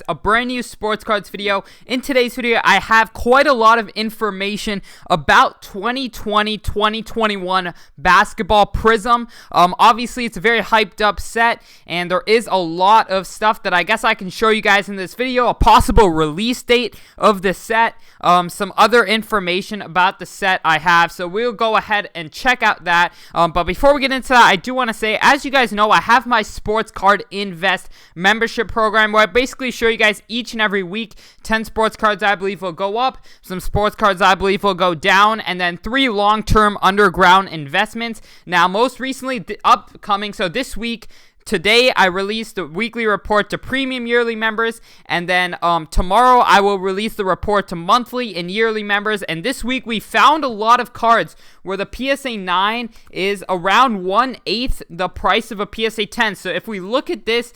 A brand new sports cards video. In today's video, I have quite a lot of information about 2020-2021 basketball Prizm. Obviously, it's a very hyped up set, and there is a lot of stuff that I guess I can show you guys in this video. A possible release date of the set, some other information about the set I have. So we'll go ahead and check out that. But before we get into that, I do want to say, as you guys know, I have my Sports Card Invest membership program where I basically show you guys each and every week 10 sports cards I believe will go up, some sports cards I believe will go down, and then 3 long-term underground investments. Now, most recently, upcoming, so this week, today, I released the weekly report to premium yearly members, and then tomorrow I will release the report to monthly and yearly members. And this week we found a lot of cards where the PSA 9 is around 1/8 the price of a PSA 10. So if we look at this,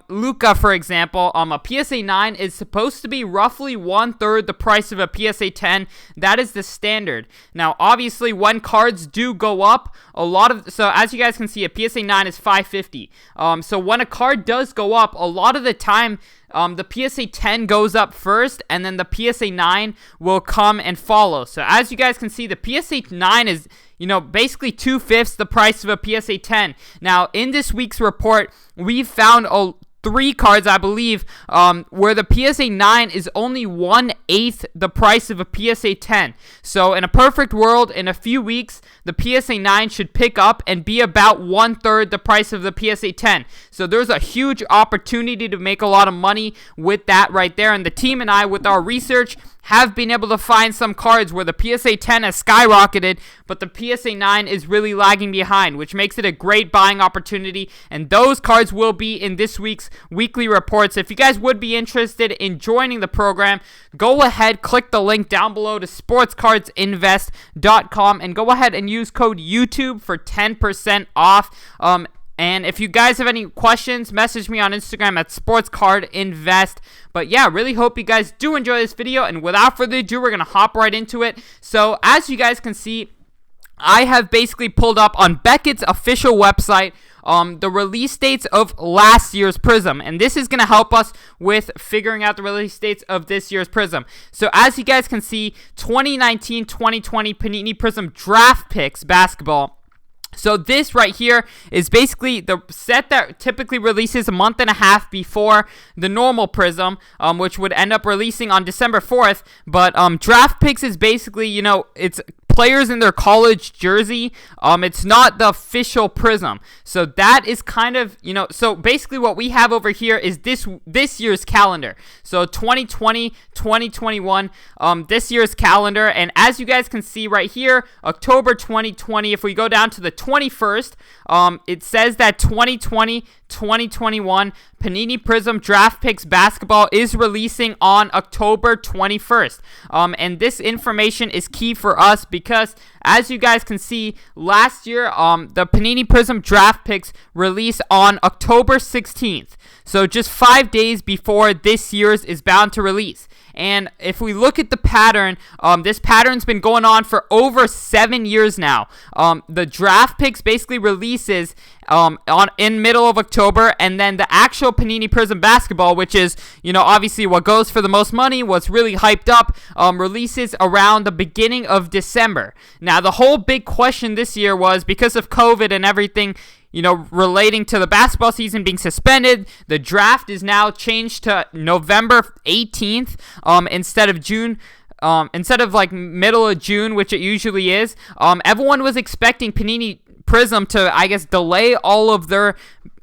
Luka, for example, a PSA 9 is supposed to be roughly 1/3 the price of a PSA 10. That is the standard. Now, obviously, when cards do go up, so as you guys can see, a PSA 9 is $550. So when a card does go up, a lot of the time, the PSA 10 goes up first, and then the PSA 9 will come and follow. So as you guys can see, the PSA 9 is, basically 2/5 the price of a PSA 10. Now, in this week's report, we found 3 cards, I believe, where the PSA 9 is only 1/8 the price of a PSA 10. So in a perfect world, in a few weeks, the PSA 9 should pick up and be about 1/3 the price of the PSA 10. So there's a huge opportunity to make a lot of money with that right there. And the team and I, with our research, have been able to find some cards where the PSA 10 has skyrocketed, but the PSA 9 is really lagging behind, which makes it a great buying opportunity. And those cards will be in this week's weekly reports. If you guys would be interested in joining the program, go ahead, click the link down below to sportscardsinvest.com and go ahead and use code YouTube for 10% off. And if you guys have any questions, message me on Instagram at sportscardinvest. But yeah, really hope you guys do enjoy this video. And without further ado, we're going to hop right into it. So as you guys can see, I have basically pulled up on Beckett's official website the release dates of last year's Prizm, and this is going to help us with figuring out the release dates of this year's Prizm. So as you guys can see, 2019-2020 Panini Prizm Draft Picks Basketball. So this right here is basically the set that typically releases a month and a half before the normal Prizm, which would end up releasing on December 4th. But Draft Picks is basically, it's players in their college jersey. It's not the official Prizm. So that is kind of, so basically what we have over here is this year's calendar. So 2020, 2021, this year's calendar. And as you guys can see right here, October 2020, if we go down to the 21st, it says that 2020-2021 Panini Prizm Draft Picks Basketball is releasing on October 21st. And this information is key for us because, as you guys can see, last year, the Panini Prizm Draft Picks released on October 16th. So just 5 days before this year's is bound to release. And if we look at the pattern, this pattern's been going on for over 7 years now. The Draft Picks basically releases in middle of October, and then the actual Panini Prizm Basketball, which is, obviously what goes for the most money, what's really hyped up, releases around the beginning of December. Now, the whole big question this year was, because of COVID and everything, relating to the basketball season being suspended, the draft is now changed to November 18th instead of June. Instead of like middle of June, which it usually is. Everyone was expecting Panini Prizm to, I guess, delay all of their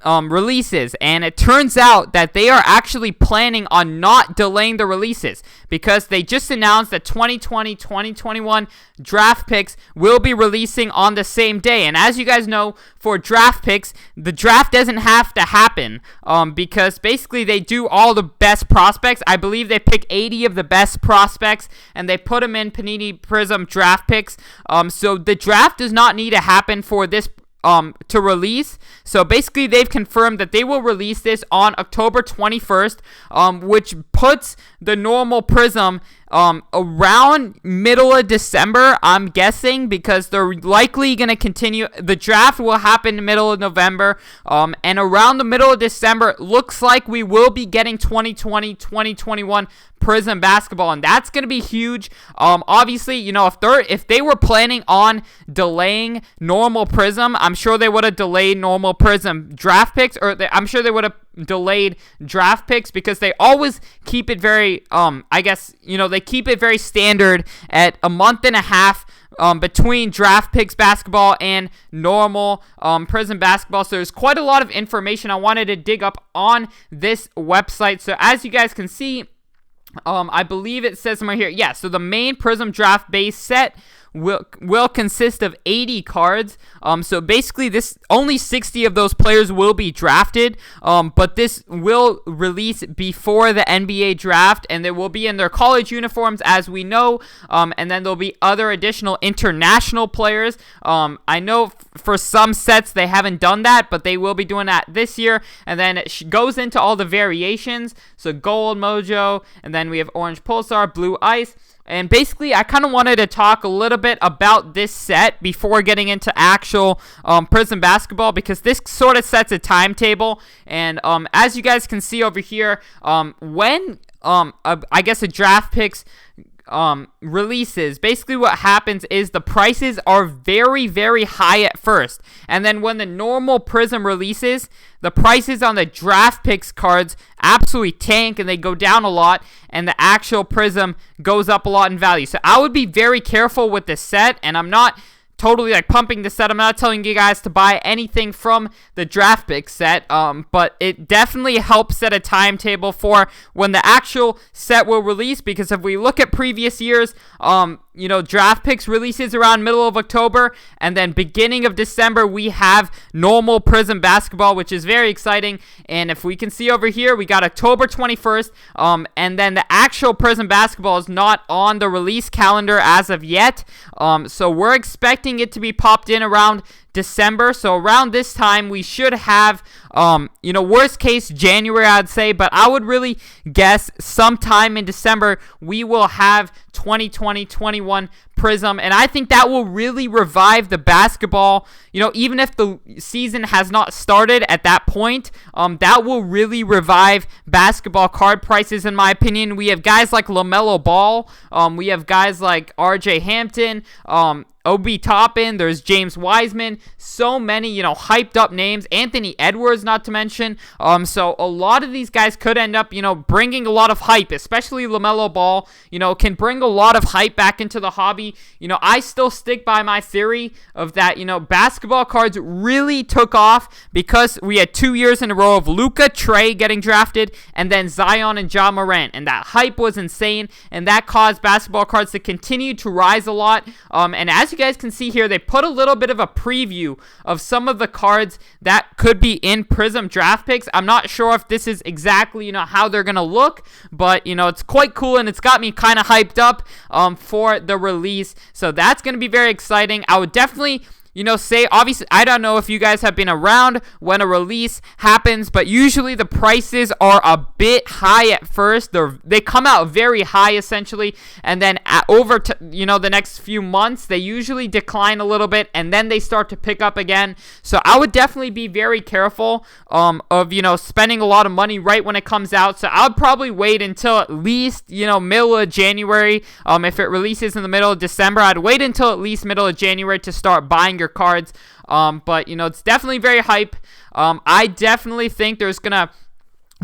releases, and it turns out that they are actually planning on not delaying the releases because they just announced that 2020-2021 Draft Picks will be releasing on the same day. And as you guys know, for Draft Picks, the draft doesn't have to happen because basically they do all the best prospects. I believe they pick 80 of the best prospects and they put them in Panini Prizm Draft Picks. So the draft does not need to happen for this to release. So basically they've confirmed that they will release this on October 21st, which puts the normal Prizm around middle of December, I'm guessing, because they're likely going to continue. The draft will happen middle of November, and around the middle of December, it looks like we will be getting 2020, 2021 Prizm basketball, and that's going to be huge. Obviously, you know, if they were planning on delaying normal Prizm, I'm sure they would have delayed normal Prizm draft picks, or I'm sure they would have delayed draft picks, because they always keep it very, I guess, you know, they keep it very standard at a month and a half between draft picks basketball and normal Prizm basketball. So there's quite a lot of information I wanted to dig up on this website. So as you guys can see, I believe it says somewhere here. Yeah, so the main Prizm draft base set will consist of 80 cards. So basically, this only 60 of those players will be drafted. But this will release before the NBA draft, and they will be in their college uniforms, as we know. And then there'll be other additional international players. I know for some sets they haven't done that, but they will be doing that this year. And then it goes into all the variations. So gold mojo, and then we have orange pulsar, blue ice. And basically, I kind of wanted to talk a little bit about this set before getting into actual Prizm basketball, because this sort of sets a timetable. And as you guys can see over here, when I guess a draft picks releases, basically what happens is the prices are very, very high at first, and then when the normal Prizm releases, the prices on the draft picks cards absolutely tank, and they go down a lot, and the actual Prizm goes up a lot in value. So I would be very careful with this set, and I'm not totally like pumping the set. I'm not telling you guys to buy anything from the draft pick set, but it definitely helps set a timetable for when the actual set will release, because if we look at previous years, you know, draft picks releases around middle of October, and then beginning of December we have normal Prizm basketball, which is very exciting. And if we can see over here, we got October 21st, and then the actual Prizm basketball is not on the release calendar as of yet, so we're expecting it to be popped in around December. So around this time we should have, you know, worst case January, I'd say, but I would really guess sometime in December we will have 2020-21 Prizm, and I think that will really revive the basketball. You know, even if the season has not started at that point, that will really revive basketball card prices, in my opinion. We have guys like LaMelo Ball, we have guys like RJ Hampton, Obi Toppin, there's James Wiseman, so many, you know, hyped up names, Anthony Edwards not to mention. So a lot of these guys could end up, you know, bringing a lot of hype, especially LaMelo Ball, you know, can bring a lot of hype back into the hobby. You know, I still stick by my theory of that, you know, basketball cards really took off because we had 2 years in a row of Luka, Trey getting drafted, and then Zion and Ja Morant, and that hype was insane, and that caused basketball cards to continue to rise a lot. And as you guys can see here, they put a little bit of a preview of some of the cards that could be in Prizm draft picks. I'm not sure if this is exactly, you know, how they're gonna look, but you know, it's quite cool, and it's got me kind of hyped up for the release. So that's gonna be very exciting. I would definitely, you know, say, obviously, I don't know if you guys have been around when a release happens, but usually the prices are a bit high at first. They come out very high, essentially, and then over, you know, the next few months, they usually decline a little bit, and then they start to pick up again. So I would definitely be very careful of, you know, spending a lot of money right when it comes out. So I would probably wait until at least, you know, middle of January. If it releases in the middle of December, I'd wait until at least middle of January to start buying your cards. But you know, it's definitely very hype. I definitely think there's gonna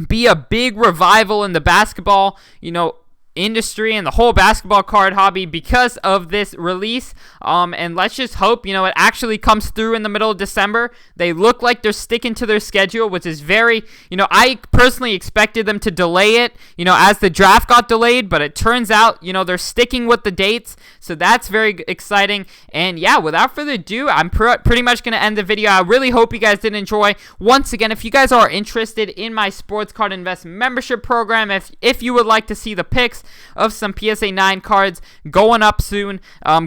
be a big revival in the basketball, you know, industry and the whole basketball card hobby because of this release. And let's just hope, you know, it actually comes through in the middle of December. They look like they're sticking to their schedule, which is very, you know, I personally expected them to delay it, you know, as the draft got delayed, but it turns out, you know, they're sticking with the dates. So that's very exciting. And yeah, without further ado, I'm pretty much going to end the video. I really hope you guys did enjoy. Once again, if you guys are interested in my sports card investment membership program, if you would like to see the picks, packs of some PSA 9 cards going up soon.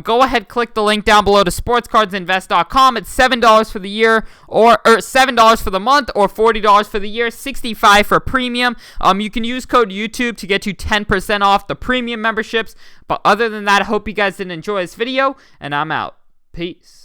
Go ahead, click the link down below to sportscardsinvest.com. It's $7 for the year, or $7 for the month, or $40 for the year, $65 for premium. You can use code YouTube to get you 10% off the premium memberships. But other than that, I hope you guys did enjoy this video, and I'm out. Peace.